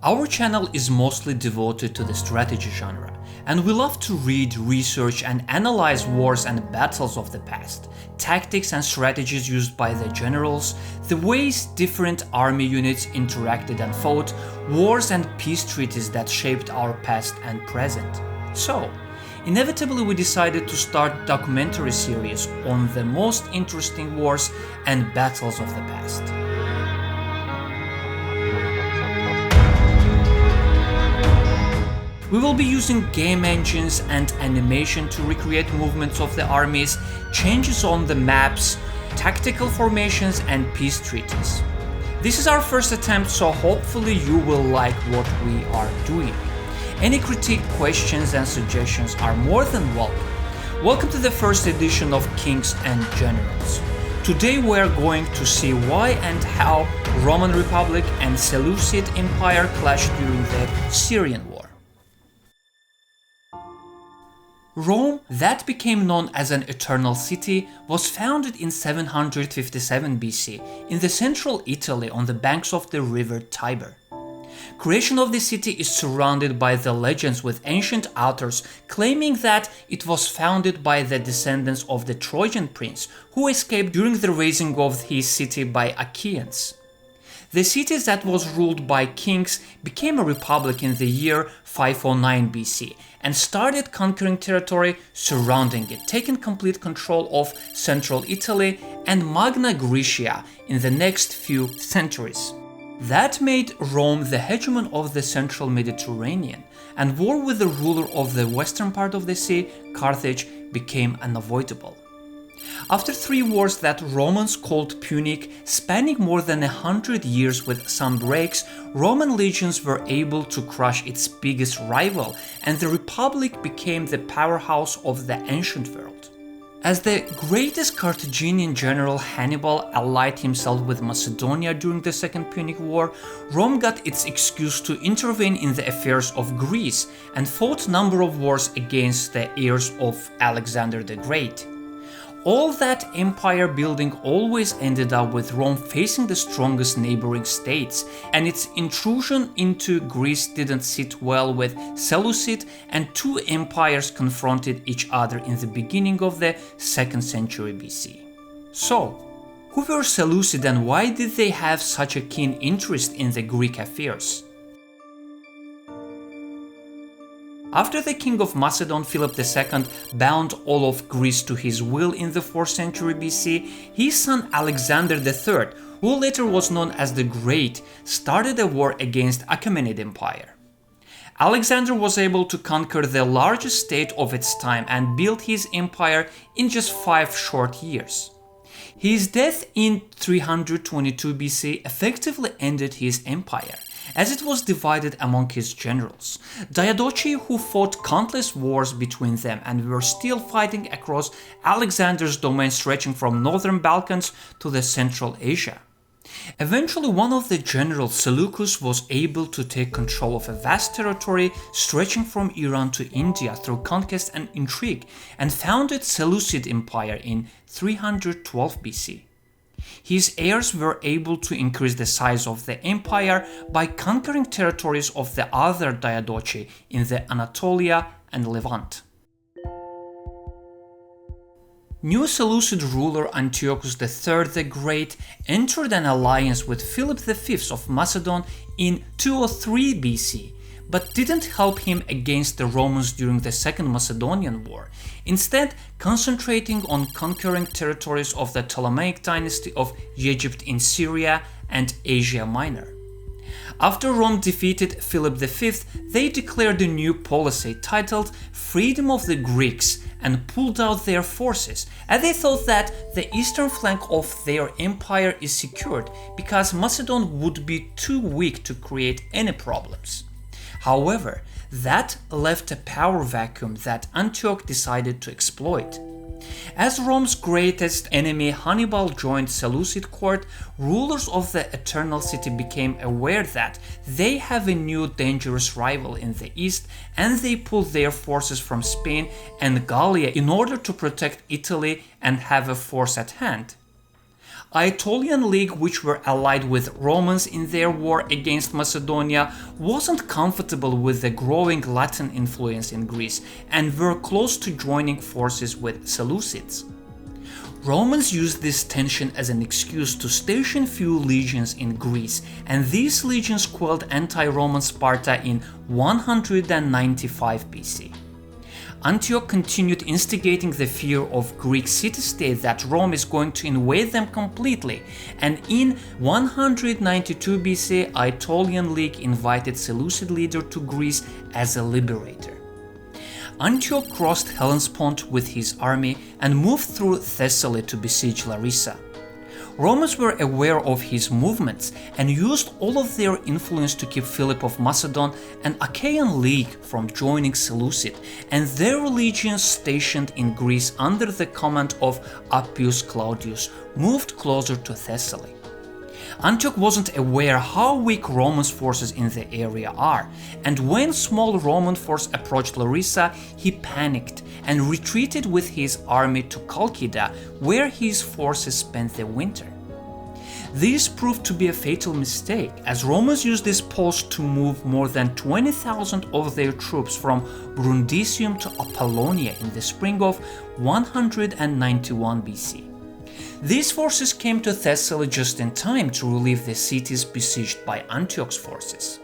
Our channel is mostly devoted to the strategy genre, and we love to read, research, and analyze wars and battles of the past, tactics and strategies used by the generals, the ways different army units interacted and fought, wars and peace treaties that shaped our past and present. So, inevitably we decided to start a documentary series on the most interesting wars and battles of the past. We will be using game engines and animation to recreate movements of the armies, changes on the maps, tactical formations, and peace treaties. This is our first attempt, so hopefully you will like what we are doing. Any critique, questions, and suggestions are more than welcome. Welcome to the first edition of Kings and Generals. Today we are going to see why and how Roman Republic and Seleucid Empire clashed during the Syrian War. Rome, that became known as an eternal city, was founded in 757 BC in the central Italy on the banks of the river Tiber. Creation of the city is surrounded by the legends, with ancient authors claiming that it was founded by the descendants of the Trojan prince who escaped during the razing of his city by Achaeans. The city that was ruled by kings became a republic in the year 509 BC and started conquering territory surrounding it, taking complete control of central Italy and Magna Graecia in the next few centuries. That made Rome the hegemon of the central Mediterranean, and war with the ruler of the western part of the sea, Carthage, became unavoidable. After 3 wars that Romans called Punic, spanning more than 100 years with some breaks, Roman legions were able to crush its biggest rival, and the Republic became the powerhouse of the ancient world. As the greatest Carthaginian general Hannibal allied himself with Macedonia during the Second Punic War, Rome got its excuse to intervene in the affairs of Greece and fought a number of wars against the heirs of Alexander the Great. All that empire building always ended up with Rome facing the strongest neighboring states, and its intrusion into Greece didn't sit well with Seleucid, and 2 empires confronted each other in the beginning of the 2nd century BC. So, who were Seleucid and why did they have such a keen interest in the Greek affairs? After the king of Macedon, Philip II, bound all of Greece to his will in the 4th century BC, his son Alexander III, who later was known as the Great, started a war against Achaemenid Empire. Alexander was able to conquer the largest state of its time and build his empire in just 5 short years. His death in 322 BC effectively ended his empire, as it was divided among his generals, Diadochi, who fought countless wars between them and were still fighting across Alexander's domain stretching from northern Balkans to the Central Asia. Eventually, one of the generals, Seleucus, was able to take control of a vast territory stretching from Iran to India through conquest and intrigue, and founded Seleucid Empire in 312 BC. His heirs were able to increase the size of the empire by conquering territories of the other Diadochi in the Anatolia and Levant. New Seleucid ruler Antiochus III the Great entered an alliance with Philip V of Macedon in 203 BC, but didn't help him against the Romans during the Second Macedonian War, instead concentrating on conquering territories of the Ptolemaic dynasty of Egypt in Syria and Asia Minor. After Rome defeated Philip V, they declared a new policy titled Freedom of the Greeks and pulled out their forces, as they thought that the eastern flank of their empire is secured because Macedon would be too weak to create any problems. However, that left a power vacuum that Antioch decided to exploit. As Rome's greatest enemy Hannibal joined Seleucid court, rulers of the Eternal City became aware that they have a new dangerous rival in the east, and they pulled their forces from Spain and Gallia in order to protect Italy and have a force at hand. Aetolian League, which were allied with Romans in their war against Macedonia, wasn't comfortable with the growing Latin influence in Greece and were close to joining forces with Seleucids. Romans used this tension as an excuse to station few legions in Greece, and these legions quelled anti-Roman Sparta in 195 BC. Antioch continued instigating the fear of Greek city-state that Rome is going to invade them completely, and in 192 BC, Aetolian League invited Seleucid leader to Greece as a liberator. Antioch crossed Hellespont with his army and moved through Thessaly to besiege Larissa. Romans were aware of his movements and used all of their influence to keep Philip of Macedon and Achaean League from joining Seleucid, and their legions stationed in Greece under the command of Appius Claudius moved closer to Thessaly. Antioch wasn't aware how weak Roman forces in the area are, and when small Roman force approached Larissa, he panicked and retreated with his army to Chalkida, where his forces spent the winter. This proved to be a fatal mistake, as Romans used this pause to move more than 20,000 of their troops from Brundisium to Apollonia in the spring of 191 BC. These forces came to Thessaly just in time to relieve the cities besieged by Antioch's forces.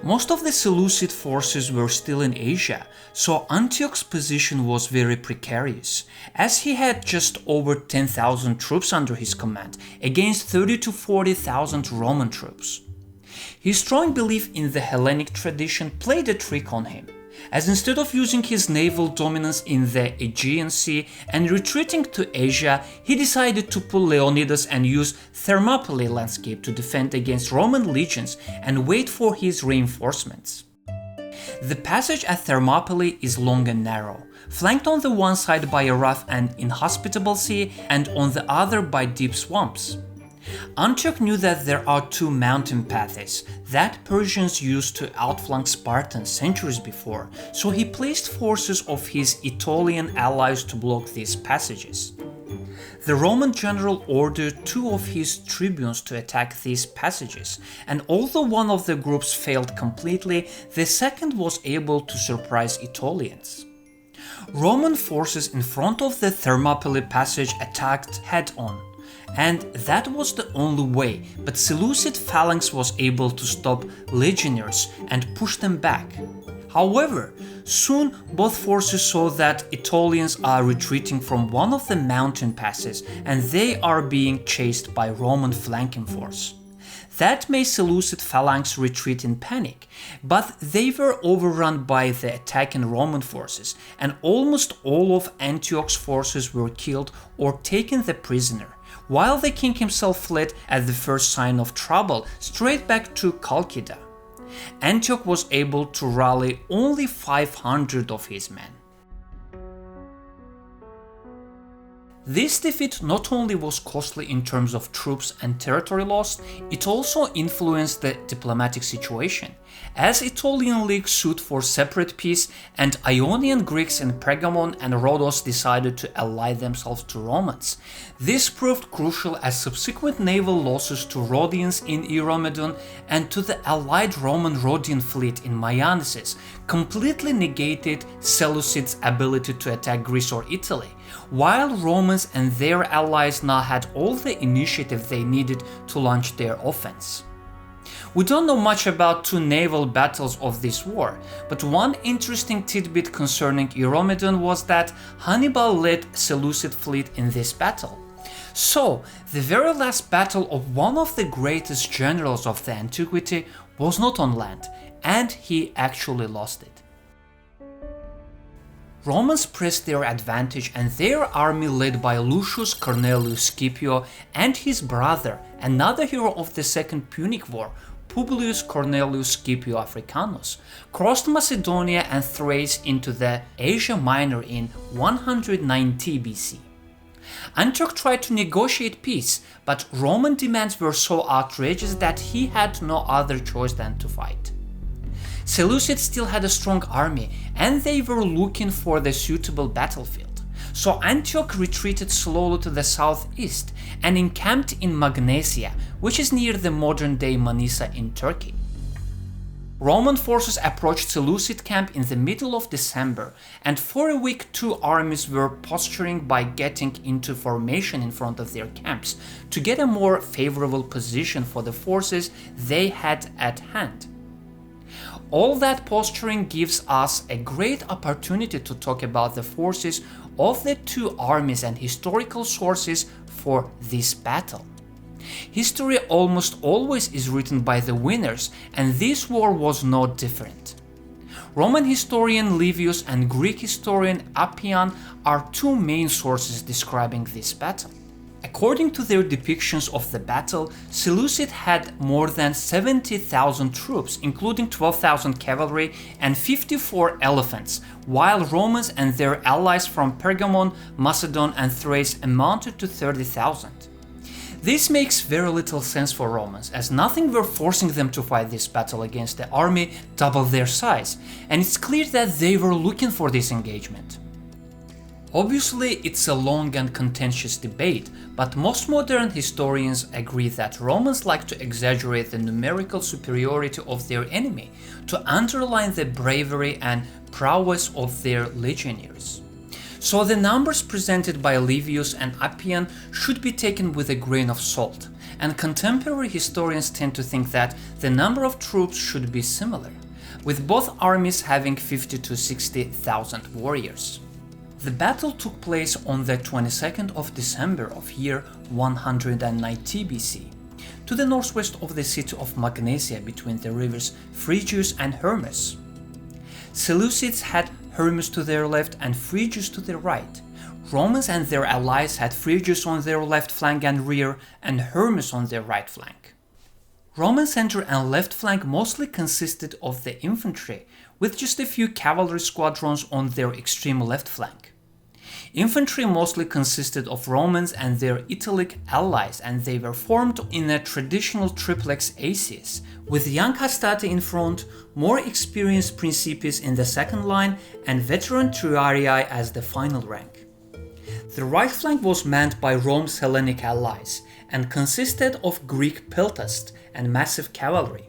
Most of the Seleucid forces were still in Asia, so Antioch's position was very precarious, as he had just over 10,000 troops under his command against 30,000 to 40,000 Roman troops. His strong belief in the Hellenic tradition played a trick on him, as instead of using his naval dominance in the Aegean Sea and retreating to Asia, he decided to pull Leonidas and use Thermopylae landscape to defend against Roman legions and wait for his reinforcements. The passage at Thermopylae is long and narrow, flanked on the one side by a rough and inhospitable sea and on the other by deep swamps. Antioch knew that there are two mountain paths that Persians used to outflank Spartans centuries before, so he placed forces of his Aetolian allies to block these passages. The Roman general ordered two of his tribunes to attack these passages, and although one of the groups failed completely, the second was able to surprise Aetolians. Roman forces in front of the Thermopylae passage attacked head-on, and that was the only way, but Seleucid phalanx was able to stop legionaries and push them back. However, soon both forces saw that Aetolians are retreating from one of the mountain passes and they are being chased by Roman flanking force. That made Seleucid phalanx retreat in panic, but they were overrun by the attacking Roman forces, and almost all of Antioch's forces were killed or taken the prisoner, while the king himself fled at the first sign of trouble straight back to Chalkida. Antioch was able to rally only 500 of his men. This defeat not only was costly in terms of troops and territory lost, it also influenced the diplomatic situation, as Aetolian League sued for separate peace and Ionian Greeks in Pergamon and Rhodos decided to ally themselves to Romans. This proved crucial as subsequent naval losses to Rhodians in Eurymedon and to the allied Roman Rhodian fleet in Maianesis completely negated Seleucids' ability to attack Greece or Italy, while Romans and their allies now had all the initiative they needed to launch their offense. We don't know much about two naval battles of this war, but one interesting tidbit concerning Eurymedon was that Hannibal led Seleucid fleet in this battle. So, the very last battle of one of the greatest generals of the antiquity was not on land, and he actually lost it. Romans pressed their advantage and their army led by Lucius Cornelius Scipio and his brother, another hero of the Second Punic War, Publius Cornelius Scipio Africanus, crossed Macedonia and Thrace into the Asia Minor in 190 BC. Antioch tried to negotiate peace, but Roman demands were so outrageous that he had no other choice than to fight. Seleucids still had a strong army, and they were looking for the suitable battlefield. So Antioch retreated slowly to the southeast and encamped in Magnesia, which is near the modern-day Manisa in Turkey. Roman forces approached Seleucid camp in the middle of December, and for a week two armies were posturing by getting into formation in front of their camps to get a more favorable position for the forces they had at hand. All that posturing gives us a great opportunity to talk about the forces of the two armies and historical sources for this battle. History almost always is written by the winners, and this war was no different. Roman historian Livius and Greek historian Appian are two main sources describing this battle. According to their depictions of the battle, Seleucid had more than 70,000 troops, including 12,000 cavalry and 54 elephants, while Romans and their allies from Pergamon, Macedon and Thrace amounted to 30,000. This makes very little sense for Romans, as nothing were forcing them to fight this battle against the army double their size, and it's clear that they were looking for this engagement. Obviously, it's a long and contentious debate, but most modern historians agree that Romans like to exaggerate the numerical superiority of their enemy to underline the bravery and prowess of their legionaries. So the numbers presented by Livius and Appian should be taken with a grain of salt, and contemporary historians tend to think that the number of troops should be similar, with both armies having 50 to 60,000 warriors. The battle took place on the 22nd of December of year 190 BC, to the northwest of the city of Magnesia between the rivers Phrygius and Hermus. Seleucids had Hermus to their left and Phrygius to their right. Romans and their allies had Phrygius on their left flank and rear, and Hermus on their right flank. Roman center and left flank mostly consisted of the infantry, with just a few cavalry squadrons on their extreme left flank. Infantry mostly consisted of Romans and their Italic allies, and they were formed in a traditional triplex acies, with young hastati in front, more experienced principes in the second line, and veteran triarii as the final rank. The right flank was manned by Rome's Hellenic allies, and consisted of Greek peltasts and massive cavalry.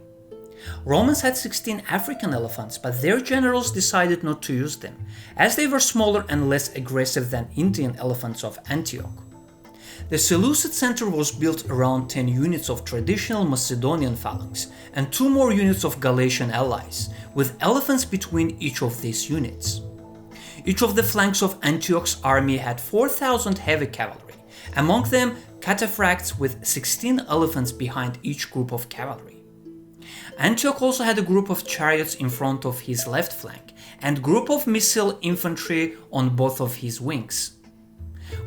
Romans had 16 African elephants, but their generals decided not to use them, as they were smaller and less aggressive than Indian elephants of Antioch. The Seleucid center was built around 10 units of traditional Macedonian phalanx and 2 more units of Galatian allies, with elephants between each of these units. Each of the flanks of Antioch's army had 4,000 heavy cavalry, among them cataphracts with 16 elephants behind each group of cavalry. Antioch also had a group of chariots in front of his left flank and group of missile infantry on both of his wings.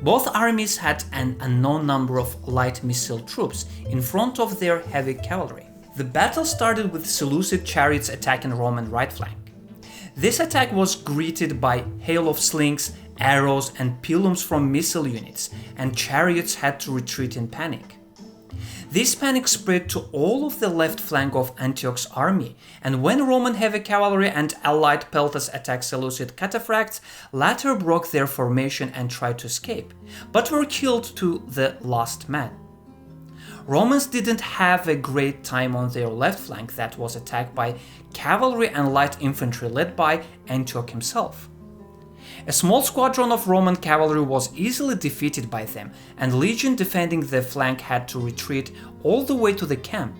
Both armies had an unknown number of light missile troops in front of their heavy cavalry. The battle started with Seleucid chariots attacking Roman right flank. This attack was greeted by hail of slings, arrows and pilums from missile units, and chariots had to retreat in panic. This panic spread to all of the left flank of Antioch's army, and when Roman heavy cavalry and allied peltasts attacked Seleucid cataphracts, latter broke their formation and tried to escape, but were killed to the last man. Romans didn't have a great time on their left flank that was attacked by cavalry and light infantry led by Antioch himself. A small squadron of Roman cavalry was easily defeated by them, and legion defending the flank had to retreat all the way to the camp.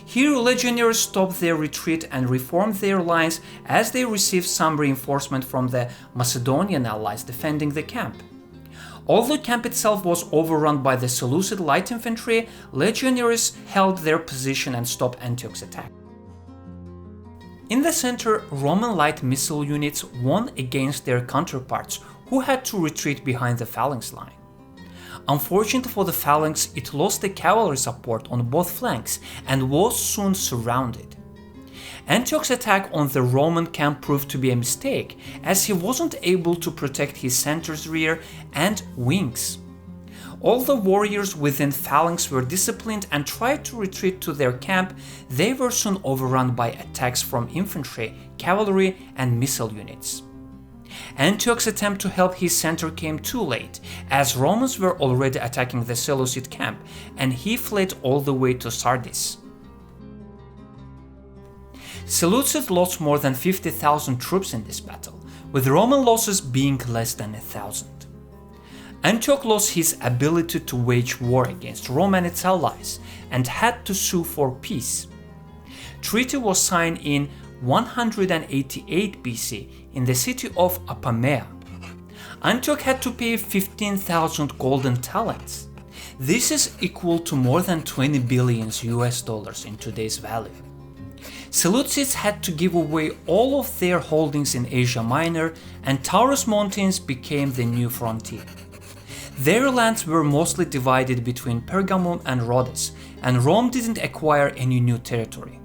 Here legionaries stopped their retreat and reformed their lines as they received some reinforcement from the Macedonian allies defending the camp. Although camp itself was overrun by the Seleucid light infantry, legionaries held their position and stopped Antioch's attack. In the center, Roman light missile units won against their counterparts, who had to retreat behind the phalanx line. Unfortunately for the phalanx, it lost the cavalry support on both flanks and was soon surrounded. Antioch's attack on the Roman camp proved to be a mistake, as he wasn't able to protect his center's rear and wings. All the warriors within phalanx were disciplined and tried to retreat to their camp. They were soon overrun by attacks from infantry, cavalry, and missile units. Antioch's attempt to help his center came too late, as Romans were already attacking the Seleucid camp, and he fled all the way to Sardis. Seleucid lost more than 50,000 troops in this battle, with Roman losses being less than 1,000. Antioch lost his ability to wage war against Rome and its allies, and had to sue for peace. Treaty was signed in 188 BC in the city of Apamea. Antioch had to pay 15,000 golden talents. This is equal to more than 20 billion US dollars in today's value. Seleucids had to give away all of their holdings in Asia Minor, and Taurus Mountains became the new frontier. Their lands were mostly divided between Pergamum and Rhodes, and Rome didn't acquire any new territory.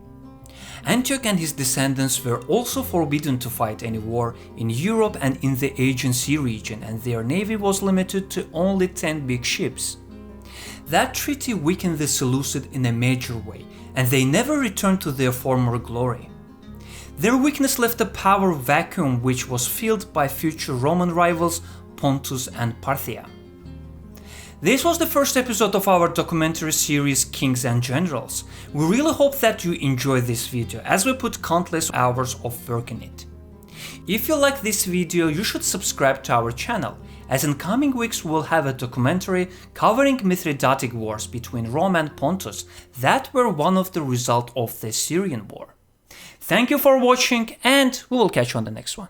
Antioch and his descendants were also forbidden to fight any war in Europe and in the Aegean Sea region, and their navy was limited to only 10 big ships. That treaty weakened the Seleucid in a major way, and they never returned to their former glory. Their weakness left a power vacuum which was filled by future Roman rivals Pontus and Parthia. This was the first episode of our documentary series Kings and Generals. We really hope that you enjoyed this video, as we put countless hours of work in it. If you like this video, you should subscribe to our channel, as in coming weeks we will have a documentary covering Mithridatic wars between Rome and Pontus that were one of the result of the Syrian War. Thank you for watching, and we will catch you on the next one.